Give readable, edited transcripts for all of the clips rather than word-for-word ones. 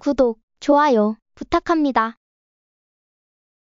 구독, 좋아요 부탁합니다.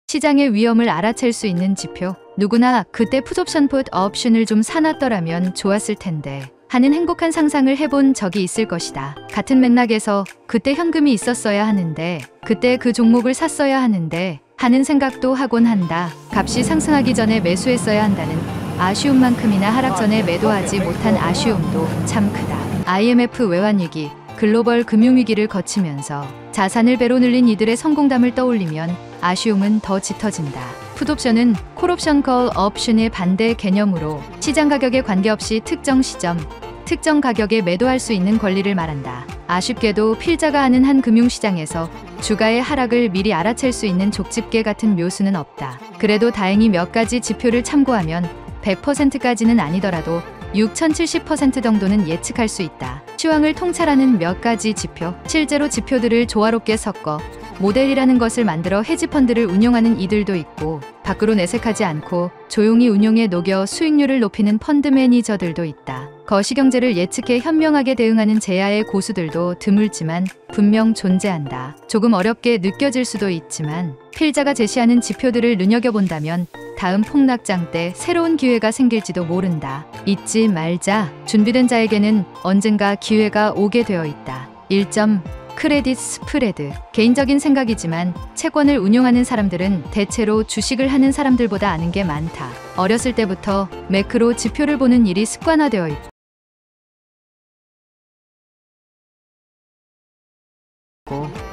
시장의 위험을 알아챌 수 있는 지표. 누구나 그때 풋옵션 풋 옵션을 좀 사놨더라면 좋았을 텐데 하는 행복한 상상을 해본 적이 있을 것이다. 같은 맥락에서 그때 현금이 있었어야 하는데 그때 그 종목을 샀어야 하는데 하는 생각도 하곤 한다. 값이 상승하기 전에 매수했어야 한다는 아쉬움만큼이나 하락 전에 매도하지 못한 아쉬움도 참 크다. IMF 외환위기, 글로벌 금융위기를 거치면서 자산을 배로 늘린 이들의 성공담을 떠올리면 아쉬움은 더 짙어진다. 풋옵션은 콜옵션 콜 옵션의 반대 개념으로 시장 가격에 관계없이 특정 시점, 특정 가격에 매도할 수 있는 권리를 말한다. 아쉽게도 필자가 하는 한 금융시장에서 주가의 하락을 미리 알아챌 수 있는 족집게 같은 묘수는 없다. 그래도 다행히 몇 가지 지표를 참고하면 100%까지는 아니더라도 6070% 정도는 예측할 수 있다. 시황을 통찰하는 몇 가지 지표. 실제로 지표들을 조화롭게 섞어 모델이라는 것을 만들어 헤지펀드를 운용하는 이들도 있고 밖으로 내색하지 않고 조용히 운용에 녹여 수익률을 높이는 펀드 매니저들도 있다. 거시경제를 예측해 현명하게 대응하는 제야의 고수들도 드물지만 분명 존재한다. 조금 어렵게 느껴질 수도 있지만 필자가 제시하는 지표들을 눈여겨본다면 다음 폭락장 때 새로운 기회가 생길지도 모른다. 잊지 말자. 준비된 자에게는 언젠가 기회가 오게 되어 있다. 1점 크레딧 스프레드. 개인적인 생각이지만 채권을 운용하는 사람들은 대체로 주식을 하는 사람들보다 아는 게 많다. 어렸을 때부터 매크로 지표를 보는 일이 습관화되어 있고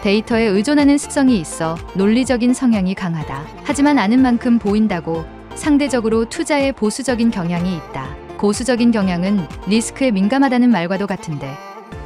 데이터에 의존하는 습성이 있어 논리적인 성향이 강하다. 하지만 아는 만큼 보인다고 상대적으로 투자에 보수적인 경향이 있다. 고수적인 경향은 리스크에 민감하다는 말과도 같은데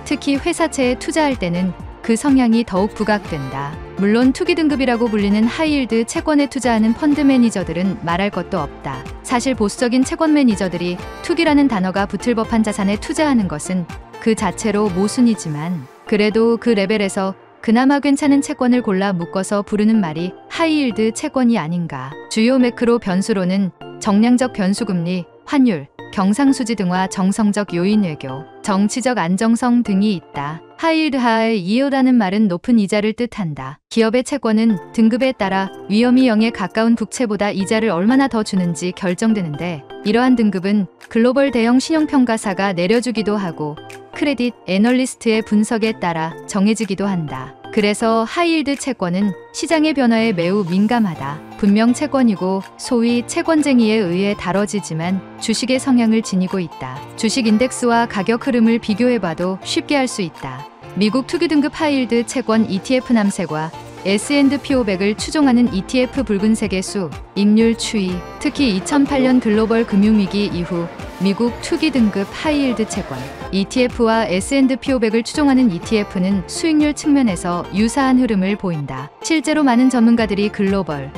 특히 회사채에 투자할 때는 그 성향이 더욱 부각된다. 물론 투기 등급이라고 불리는 하이힐드 채권에 투자하는 펀드 매니저들은 말할 것도 없다. 사실 보수적인 채권 매니저들이 투기라는 단어가 붙을 법한 자산에 투자하는 것은 그 자체로 모순이지만 그래도 그 레벨에서 그나마 괜찮은 채권을 골라 묶어서 부르는 말이 하이힐드 채권이 아닌가. 주요 매크로 변수로는 정량적 변수금리, 환율, 경상수지 등과 정성적 요인 외교, 정치적 안정성 등이 있다. 하이힐드 하의 이유라는 말은 높은 이자를 뜻한다. 기업의 채권은 등급에 따라 위험이 0에 가까운 국채보다 이자를 얼마나 더 주는지 결정되는데 이러한 등급은 글로벌 대형 신용평가사가 내려주기도 하고 크레딧 애널리스트의 분석에 따라 정해지기도 한다. 그래서 하이힐드 채권은 시장의 변화에 매우 민감하다. 분명 채권이고 소위 채권쟁이에 의해 다뤄지지만 주식의 성향을 지니고 있다. 주식 인덱스와 가격 흐름을 비교해봐도 쉽게 알 수 있다. 미국 투기등급 하이힐드 채권 ETF 남색과 S&P 500을 추종하는 ETF 붉은색의 수, 익률 추이, 특히 2008년 글로벌 금융위기 이후 미국 투기등급 하이힐드 채권 ETF와 S&P 500을 추종하는 ETF는 수익률 측면에서 유사한 흐름을 보인다. 실제로 많은 전문가들이 글로벌,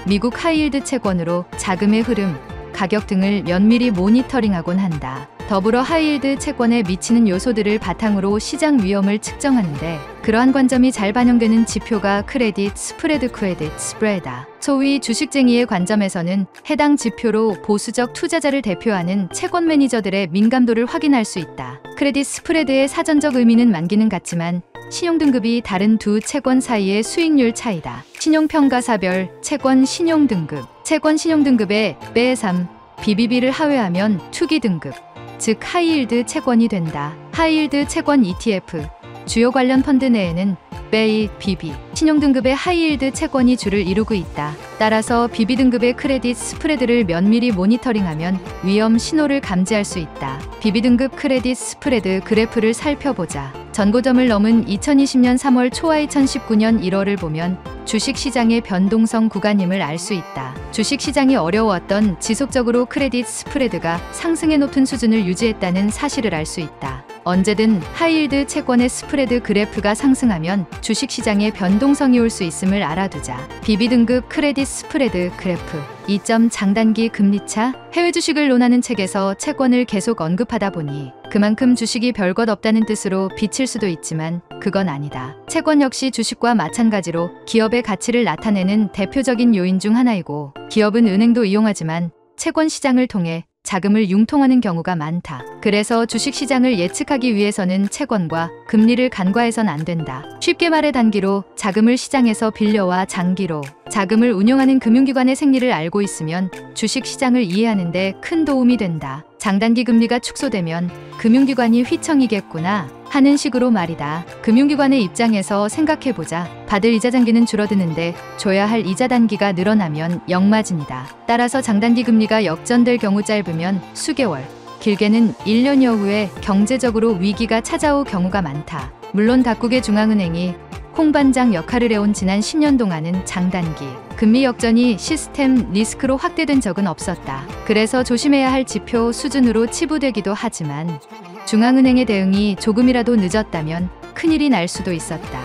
미국 하이힐드 채권으로 자금의 흐름, 가격 등을 면밀히 모니터링하곤 한다. 더불어 하이힐드 채권에 미치는 요소들을 바탕으로 시장 위험을 측정하는데 그러한 관점이 잘 반영되는 지표가 크레딧 스프레드 크레딧 스프레다. 소위 주식쟁이의 관점에서는 해당 지표로 보수적 투자자를 대표하는 채권 매니저들의 민감도를 확인할 수 있다. 크레딧 스프레드의 사전적 의미는 만기는 같지만 신용등급이 다른 두 채권 사이의 수익률 차이다. 신용평가사별 채권 신용등급. 채권 신용등급의 빼3 BBB를 하회하면 투기등급, 즉 하이힐드 채권이 된다. 하이힐드 채권 ETF, 주요 관련 펀드 내에는 빼2 BB, 신용등급의 하이힐드 채권이 주를 이루고 있다. 따라서 BB 등급의 크레딧 스프레드를 면밀히 모니터링하면 위험 신호를 감지할 수 있다. BB 등급 크레딧 스프레드 그래프를 살펴보자. 전고점을 넘은 2020년 3월 초와 2019년 1월을 보면 주식시장의 변동성 구간임을 알 수 있다. 주식시장이 어려웠던 지속적으로 크레딧 스프레드가 상승의 높은 수준을 유지했다는 사실을 알 수 있다. 언제든 하이힐드 채권의 스프레드 그래프가 상승하면 주식시장에 변동성이 올 수 있음을 알아두자. BB 등급 크레딧 스프레드 그래프 2점 장단기 금리차. 해외 주식을 논하는 책에서 채권을 계속 언급하다 보니 그만큼 주식이 별것 없다는 뜻으로 비칠 수도 있지만 그건 아니다. 채권 역시 주식과 마찬가지로 기업의 가치를 나타내는 대표적인 요인 중 하나이고 기업은 은행도 이용하지만 채권 시장을 통해 자금을 융통하는 경우가 많다. 그래서 주식시장을 예측하기 위해서는 채권과 금리를 간과해선 안 된다. 쉽게 말해 단기로 자금을 시장에서 빌려와 장기로 자금을 운용하는 금융기관의 생리를 알고 있으면 주식시장을 이해하는 데 큰 도움이 된다. 장단기 금리가 축소되면 금융기관이 휘청이겠구나 하는 식으로 말이다. 금융기관의 입장에서 생각해보자. 받을 이자 단기는 줄어드는데 줘야 할 이자 단기가 늘어나면 역마진이다. 따라서 장단기 금리가 역전될 경우 짧으면 수개월, 길게는 1년여 후에 경제적으로 위기가 찾아올 경우가 많다. 물론 각국의 중앙은행이 홍반장 역할을 해온 지난 10년 동안은 장단기 금리 역전이 시스템 리스크로 확대된 적은 없었다. 그래서 조심해야 할 지표 수준으로 치부되기도 하지만 중앙은행의 대응이 조금이라도 늦었다면 큰일이 날 수도 있었다.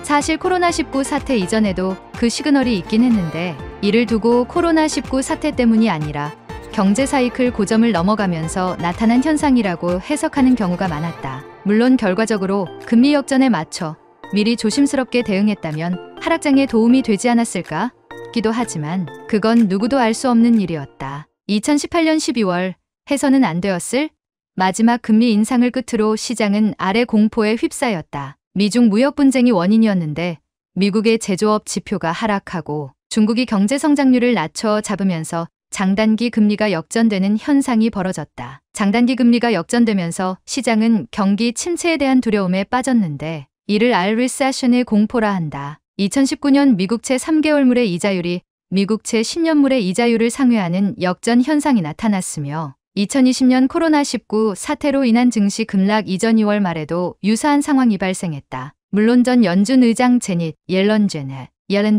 사실 코로나19 사태 이전에도 그 시그널이 있긴 했는데 이를 두고 코로나19 사태 때문이 아니라 경제 사이클 고점을 넘어가면서 나타난 현상이라고 해석하는 경우가 많았다. 물론 결과적으로 금리 역전에 맞춰 미리 조심스럽게 대응했다면 하락장에 도움이 되지 않았을까? 기도 하지만 그건 누구도 알 수 없는 일이었다. 2018년 12월 해서는 안 되었을 마지막 금리 인상을 끝으로 시장은 아래 공포에 휩싸였다. 미중 무역 분쟁이 원인이었는데 미국의 제조업 지표가 하락하고 중국이 경제 성장률을 낮춰 잡으면서 장단기 금리가 역전되는 현상이 벌어졌다. 장단기 금리가 역전되면서 시장은 경기 침체에 대한 두려움에 빠졌는데 이를 리세션의 공포라 한다. 2019년 미국채 3개월물의 이자율이 미국채 10년물의 이자율을 상회하는 역전 현상이 나타났으며 2020년 코로나19 사태로 인한 증시 급락 이전 2월 말에도 유사한 상황이 발생했다. 물론 전 연준 의장 제닛 옐런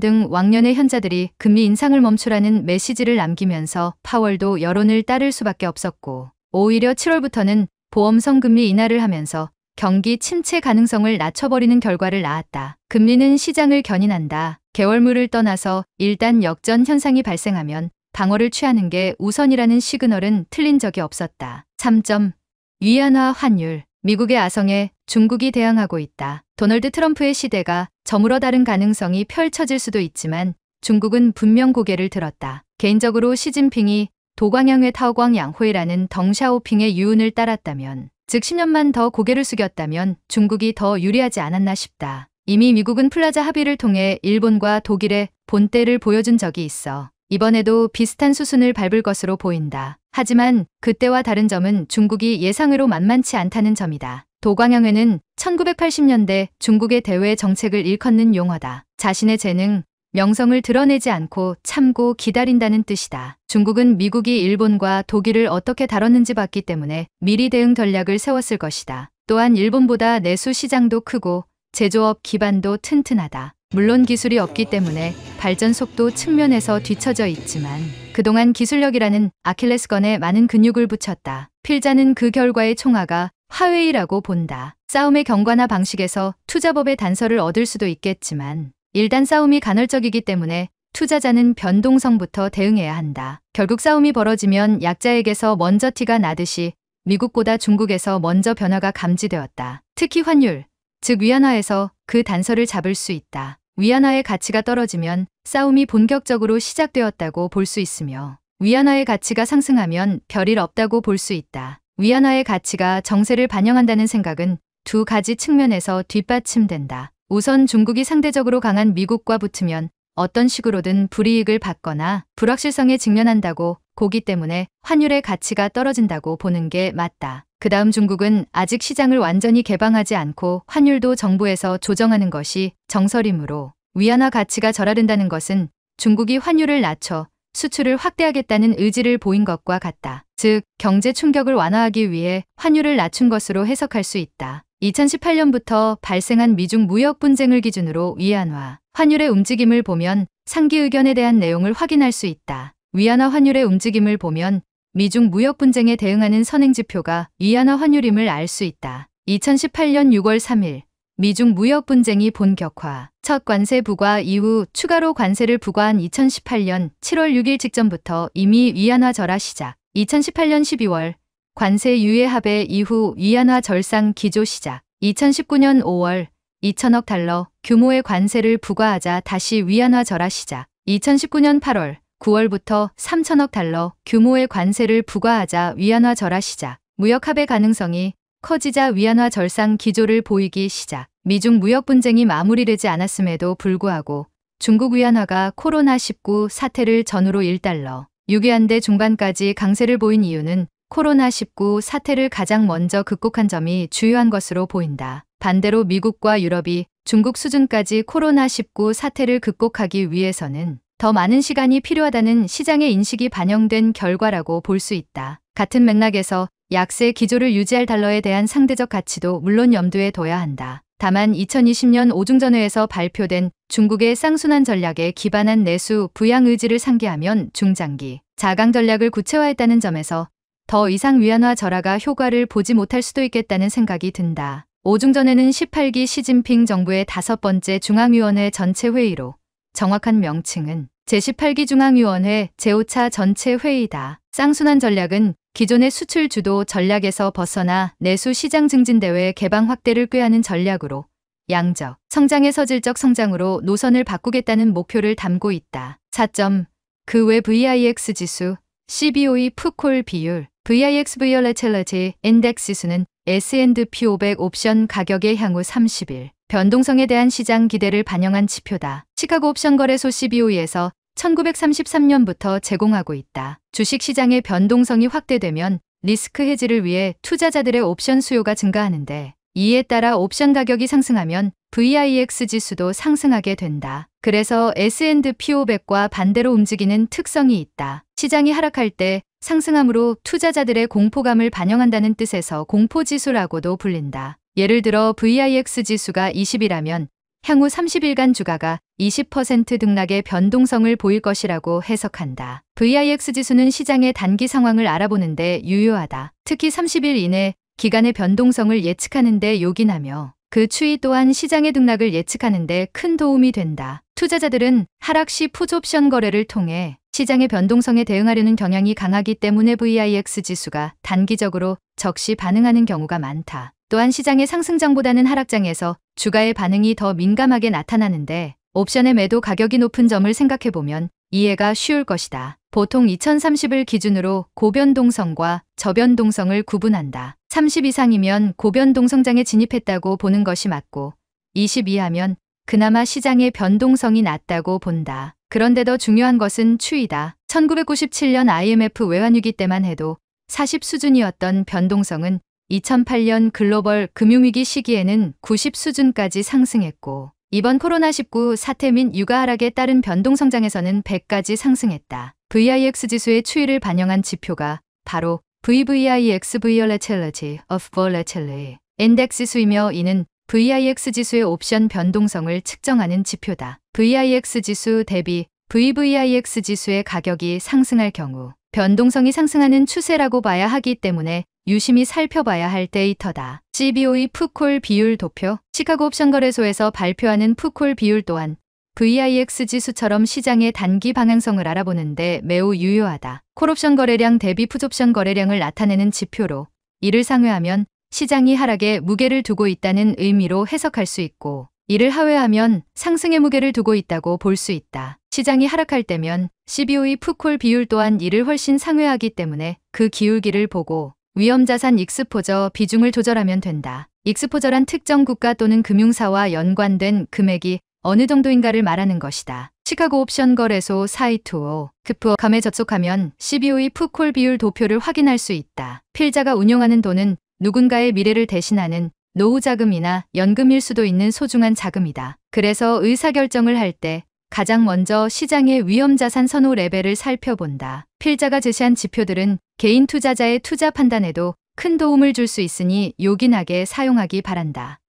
등 왕년의 현자들이 금리 인상을 멈추라는 메시지를 남기면서 파월도 여론을 따를 수밖에 없었고 오히려 7월부터는 보험성 금리 인하를 하면서 경기 침체 가능성을 낮춰버리는 결과를 낳았다. 금리는 시장을 견인한다. 개월물을 떠나서 일단 역전 현상이 발생하면 방어를 취하는 게 우선이라는 시그널은 틀린 적이 없었다. 3점. 위안화 환율. 미국의 아성에 중국이 대항하고 있다. 도널드 트럼프의 시대가 저물어 다른 가능성이 펼쳐질 수도 있지만 중국은 분명 고개를 들었다. 개인적으로 시진핑이 도광양회 타오광 양회라는 덩샤오핑의 유운을 따랐다면 즉 10년만 더 고개를 숙였다면 중국이 더 유리하지 않았나 싶다. 이미 미국은 플라자 합의를 통해 일본과 독일의 본때를 보여준 적이 있어 이번에도 비슷한 수순을 밟을 것으로 보인다. 하지만 그때와 다른 점은 중국이 예상외로 만만치 않다는 점이다. 도광양회는 1980년대 중국의 대외 정책을 일컫는 용어다. 자신의 재능, 명성을 드러내지 않고 참고 기다린다는 뜻이다. 중국은 미국이 일본과 독일을 어떻게 다뤘는지 봤기 때문에 미리 대응 전략을 세웠을 것이다. 또한 일본보다 내수 시장도 크고 제조업 기반도 튼튼하다. 물론 기술이 없기 때문에 발전 속도 측면에서 뒤처져 있지만 그동안 기술력이라는 아킬레스건에 많은 근육을 붙였다. 필자는 그 결과의 총화가 화웨이라고 본다. 싸움의 경과나 방식에서 투자법의 단서를 얻을 수도 있겠지만 일단 싸움이 간헐적이기 때문에 투자자는 변동성부터 대응해야 한다. 결국 싸움이 벌어지면 약자에게서 먼저 티가 나듯이 미국보다 중국에서 먼저 변화가 감지되었다. 특히 환율, 즉 위안화에서 그 단서를 잡을 수 있다. 위안화의 가치가 떨어지면 싸움이 본격적으로 시작되었다고 볼 수 있으며 위안화의 가치가 상승하면 별일 없다고 볼 수 있다. 위안화의 가치가 정세를 반영한다는 생각은 두 가지 측면에서 뒷받침된다. 우선 중국이 상대적으로 강한 미국과 붙으면 어떤 식으로든 불이익을 받거나 불확실성에 직면한다고 보기 때문에 환율의 가치가 떨어진다고 보는 게 맞다. 그 다음 중국은 아직 시장을 완전히 개방하지 않고 환율도 정부에서 조정하는 것이 정설이므로 위안화 가치가 절하른다는 것은 중국이 환율을 낮춰 수출을 확대하겠다는 의지를 보인 것과 같다. 즉, 경제 충격을 완화하기 위해 환율을 낮춘 것으로 해석할 수 있다. 2018년부터 발생한 미중 무역 분쟁을 기준으로 위안화, 환율의 움직임을 보면 상기 의견에 대한 내용을 확인할 수 있다. 위안화 환율의 움직임을 보면 미중 무역 분쟁에 대응하는 선행지표가 위안화 환율임을 알 수 있다. 2018년 6월 3일 미중 무역 분쟁이 본격화. 첫 관세 부과 이후 추가로 관세를 부과한 2018년 7월 6일 직전부터 이미 위안화 절하 시작. 2018년 12월 관세 유예 합의 이후 위안화 절상 기조 시작. 2019년 5월 2천억 달러 규모의 관세를 부과하자 다시 위안화 절하 시작. 2019년 8월 9월부터 3천억 달러 규모의 관세를 부과하자 위안화 절하 시작. 무역 합의 가능성이 커지자 위안화 절상 기조를 보이기 시작. 미중 무역 분쟁이 마무리되지 않았음에도 불구하고 중국 위안화가 코로나19 사태를 전후로 1달러 6위안대 중반까지 강세를 보인 이유는 코로나19 사태를 가장 먼저 극복한 점이 주요한 것으로 보인다. 반대로 미국과 유럽이 중국 수준까지 코로나19 사태를 극복하기 위해서는 더 많은 시간이 필요하다는 시장의 인식이 반영된 결과라고 볼 수 있다. 같은 맥락에서 약세 기조를 유지할 달러에 대한 상대적 가치도 물론 염두에 둬야 한다. 다만 2020년 오중전회에서 발표된 중국의 쌍순환 전략에 기반한 내수 부양 의지를 상기하면 중장기 자강 전략을 구체화했다는 점에서 더 이상 위안화 절하가 효과를 보지 못할 수도 있겠다는 생각이 든다. 오중전회는 18기 시진핑 정부의 5번째 중앙위원회 전체 회의로 정확한 명칭은 제18기 중앙위원회 제5차 전체 회의다. 쌍순환 전략은 기존의 수출 주도 전략에서 벗어나 내수 시장 증진 대외 개방 확대를 꾀하는 전략으로 양적, 성장의 서질적 성장으로 노선을 바꾸겠다는 목표를 담고 있다. 4점, 그 외 VIX 지수, CBOE 푸콜 비율, VIX Volatility Index 지수는 S&P 500 옵션 가격의 향후 30일 변동성에 대한 시장 기대를 반영한 지표다. 시카고 옵션 거래소 CBOE에서 1933년부터 제공하고 있다. 주식시장의 변동성이 확대되면 리스크 해지를 위해 투자자들의 옵션 수요가 증가하는데 이에 따라 옵션 가격이 상승하면 VIX 지수도 상승하게 된다. 그래서 S&P 500과 반대로 움직이는 특성이 있다. 시장이 하락할 때 상승함으로 투자자들의 공포감을 반영한다는 뜻에서 공포지수라고도 불린다. 예를 들어 VIX 지수가 20이라면 향후 30일간 주가가 20% 등락의 변동성을 보일 것이라고 해석한다. VIX 지수는 시장의 단기 상황을 알아보는 데 유효하다. 특히 30일 이내 기간의 변동성을 예측하는 데 요긴하며 그 추이 또한 시장의 등락을 예측하는 데 큰 도움이 된다. 투자자들은 하락 시 풋옵션 거래를 통해 시장의 변동성에 대응하려는 경향이 강하기 때문에 VIX 지수가 단기적으로 적시 반응하는 경우가 많다. 또한 시장의 상승장보다는 하락장에서 주가의 반응이 더 민감하게 나타나는데 옵션의 매도 가격이 높은 점을 생각해보면 이해가 쉬울 것이다. 보통 2030을 기준으로 고변동성과 저변동성을 구분한다. 30 이상이면 고변동성장에 진입했다고 보는 것이 맞고 20 이하면 그나마 시장의 변동성이 낮다고 본다. 그런데 더 중요한 것은 추이다. 1997년 IMF 외환위기 때만 해도 40 수준이었던 변동성은 2008년 글로벌 금융위기 시기에는 90 수준까지 상승했고 이번 코로나19 사태 및 유가 하락에 따른 변동성장에서는 100까지 상승했다. VIX 지수의 추이를 반영한 지표가 바로 VVIX Volatility of Volatility Index 지수이며 이는 VIX 지수의 옵션 변동성을 측정하는 지표다. VIX 지수 대비 VVIX 지수의 가격이 상승할 경우 변동성이 상승하는 추세라고 봐야 하기 때문에 유심히 살펴봐야 할 데이터다. CBOE 푸콜 비율 도표, 시카고 옵션 거래소에서 발표하는 푸콜 비율 또한 VIX 지수처럼 시장의 단기 방향성을 알아보는데 매우 유효하다. 콜옵션 거래량 대비 풋옵션 거래량을 나타내는 지표로 이를 상회하면 시장이 하락에 무게를 두고 있다는 의미로 해석할 수 있고 이를 하회하면 상승의 무게를 두고 있다고 볼 수 있다. 시장이 하락할 때면 CBOE 푸콜 비율 또한 이를 훨씬 상회하기 때문에 그 기울기를 보고 위험자산 익스포저 비중을 조절하면 된다. 익스포저란 특정 국가 또는 금융사와 연관된 금액이 어느 정도인가를 말하는 것이다. 시카고 옵션 거래소 사이트로 크프컴에 접속하면 CBOE 푸콜 비율 도표를 확인할 수 있다. 필자가 운용하는 돈은 누군가의 미래를 대신하는 노후 자금이나 연금일 수도 있는 소중한 자금이다. 그래서 의사결정을 할 때 가장 먼저 시장의 위험자산 선호 레벨을 살펴본다. 필자가 제시한 지표들은 개인 투자자의 투자 판단에도 큰 도움을 줄 수 있으니 요긴하게 사용하기 바란다.